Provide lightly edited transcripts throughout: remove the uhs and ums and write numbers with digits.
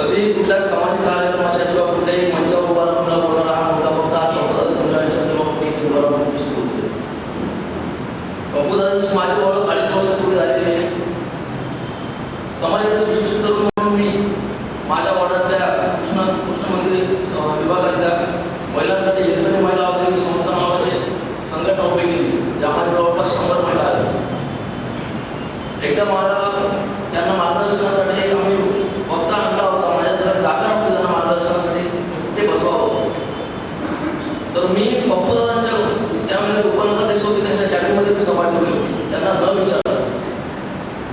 कधी कुठल्याच सामाजिक कार्यक्रमाच्या किंवा कुठल्याही मंचावर उभा राहून न बोलणारा हा मुद्दा फक्त आज बापूदादांच्या किंवा कुठेही उभा राहून बोलतोय. बापूदादांची माझी ओळख 2.5 वर्षापूर्वी झालेली आहे. समाजातील सुशिक्षित तरुण म्हणून मी माझ्या वार्डातल्या कृष्ण मंदिर विभागातल्या महिलांसाठी यजमानी महिला औद्योगिक संस्था नावाचे संघटना उभी केली, ज्यामध्ये जवळपास 100 महिला आहेत. एकदा मला त्यांना मार्गदर्शनासाठी आम्ही वक्ता आणला होता. माझ्यासाठी जागा नव्हती त्यांना मार्गदर्शनासाठी ते बसवावं. तर मी बापूदादांच्या त्यावेळेला उपनगराध्यक्ष होते, त्यांच्या कॅबिनमध्ये मी सभा ठेवली होती. त्यांना न विचारलं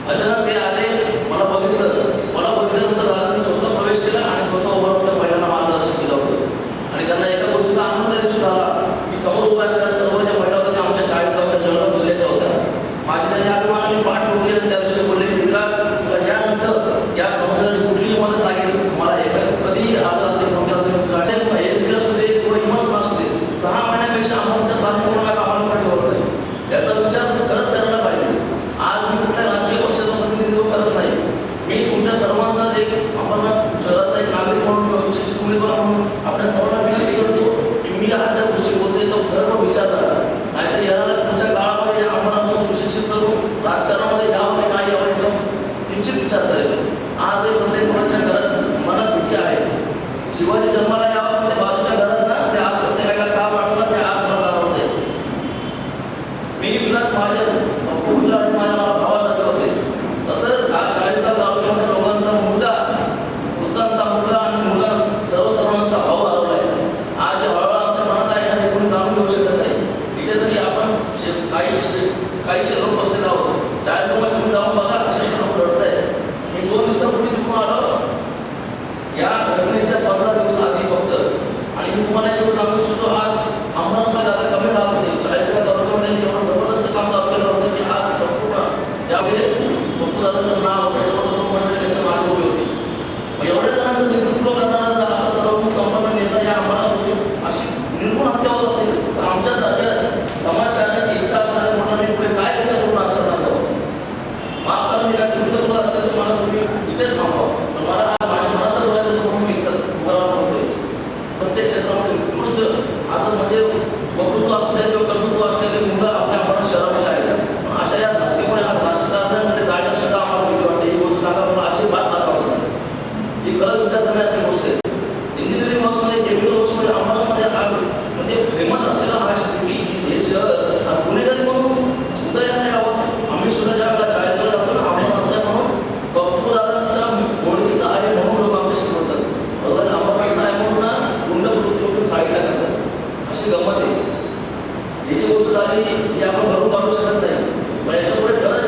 अचानक ते आले, मला बघितल्यानंतर दादांनी स्वतः प्रवेश केला आणि स्वतः उभा राहून त्या महिलांना मार्गदर्शन केलं होतं. आणि त्यांना एका गोष्टीचा आनंद त्या दिवशी झाला की समोर उभ्या असलेल्या सर्व ज्या महिला होत्या त्या आमच्या 40 गावच्या जळगाव जिल्ह्याच्या होत्या. माझी त्यांनी अभिमानाने पाठ ठोकली आणि त्या दिवशी बोलले की विलास, यानंतर या संस्थेसाठी कुठलीही मदत लागेल मला कधीही अर्धा रात्री फोन केला तुम्ही असू दे किंवा इमर्स असू दे, 6 महिन्यापेक्षा आमच्या स्थानिक कामाला पण ठेवलं नाही. याचा विचार खरंच करायला पाहिजे. आज मी कुठल्या राजकीय पक्षाचं प्रतिनिधित्व करत नाही. मी तुमच्या सर्वांचा एक अंबरनाथ शहराचा एक नागरिक म्हणून किंवा सुशिक्षित उमेदवार म्हणून आपल्या सर्वांना विनंती करतो की मी हा ज्या गोष्टी बोलतोय याचा खरं विचार करा. नाहीतर याला पुढच्या काळामध्ये अंबरनाथून सुशिक्षित करून राजकारणामध्ये यावं नाही यावं याचा निश्चित विचार करेल. आज एक प्रत्येक मुलाच्या घरात मनात भीती आहे. शिवाजी जन्माला यावं पण ते बाजूच्या घरात ना ते आज प्रत्येकाला का वाटलं ते आज मला आवडते. मी विलास माझ्या पूर्ण आणि माझ्या भावासाठी होते. तसंच आज 40 तालुक्यामध्ये लोकांचा मुलगा, वृद्धांचा मुलगा आणि मुलं सर्व तरुणांचा भाव हरवला आहे. आज हळूहळू आमच्या मनात आहे आणि कोणी जाणून घेऊ शकत नाही. तिथे तरी आपण काहीशे लोक बसलेले आहोत. 40 लोक तुम्ही जाऊन बघा, अक्षरशः लोक रडत आहेत. मी 2 दिवसापूर्वी तिकडून आलो या घटनेच्या 15 दिवस आधी फक्त. आणि मी तुम्हाला एक सांगू इच्छितो, आज अंबरनाथमध्ये आता कमी राहत होते. 40 तालुक्यामध्ये एवढं जबरदस्त काम चालू केलं होतं की आज संपूर्ण ज्यावेळी बापूदादांचं नाव सर्व तरुण मंडळी त्यांच्या मागे उभी होती. एवढ्या जणांचं नेतृत्व करणारा जर असा सर्वगुण संपन्न नेता या अंबरनाथमध्ये अशी निर्गुण हत्या होत असेल तर आमच्यासारख्या समाजकारणाची इच्छा असणाऱ्या मुलांनी पुढे काय विचार करून आचरणात जावं. माफ करा, मी काय चुकीचं बोलत असेल तर मला तुम्ही इथेच थांबावं. पण मला माझ्या मनात बोलायचं म्हणून मी उभा राहतोय. प्रत्येक क्षेत्रामध्ये उत्कृष्ट असं म्हणजे वक्तृत्व असू द्या किंवा कर्तृत्व असलेले मुलं आपल्या मनात शहरामध्ये आहेत. पण अशा या धास्तीमुळे आज राजकारणामध्ये जायला सुद्धा आम्हाला भीती वाटते. ही गोष्ट सांगा मला अजिबात दाखवत नाही. ही खरंच विचार करण्याची गोष्ट आहे. इंजिनिअरिंग वर्क्समध्ये केमिकल वर्क्समध्ये अंबरनाथमध्ये हा म्हणजे फेमस असलेला हा सिटी हे शहर आज गुन्हेगारी म्हणून उदयाने यावं. आम्ही सुद्धा ज्या वेळेला 40 वर जातो ना अंबरनाथचा आहे म्हणून बापूदादांच्या ओळखीचा आहे म्हणून लोक आमच्याशी बोलतात. अदरवाईज अंबरनाथचा आहे म्हणून ना गुंड वृत्ती साईडला करतात. अशी गंमत आहे. ही जी गोष्ट झाली ही आपण भरून काढू शकत नाही. पण याच्यापुढे खरंच